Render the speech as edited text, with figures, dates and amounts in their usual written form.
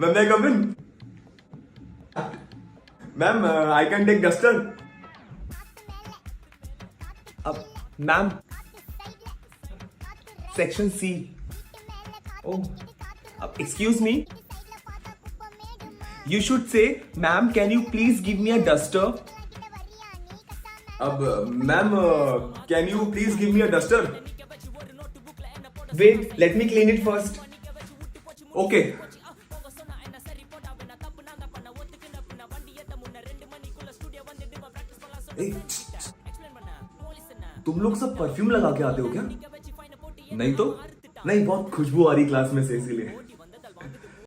When I come in, ma'am, I can take duster. Ma'am, section C. Oh, excuse me. You should say, ma'am, can you please give me a duster? Ma'am, can you please give me a duster? Wait, let me clean it first. Okay. ए, तुम लोग सब perfume लगा के आते हो क्या? नहीं तो नहीं, बहुत खुशबू आ रही क्लास में से इसीलिए।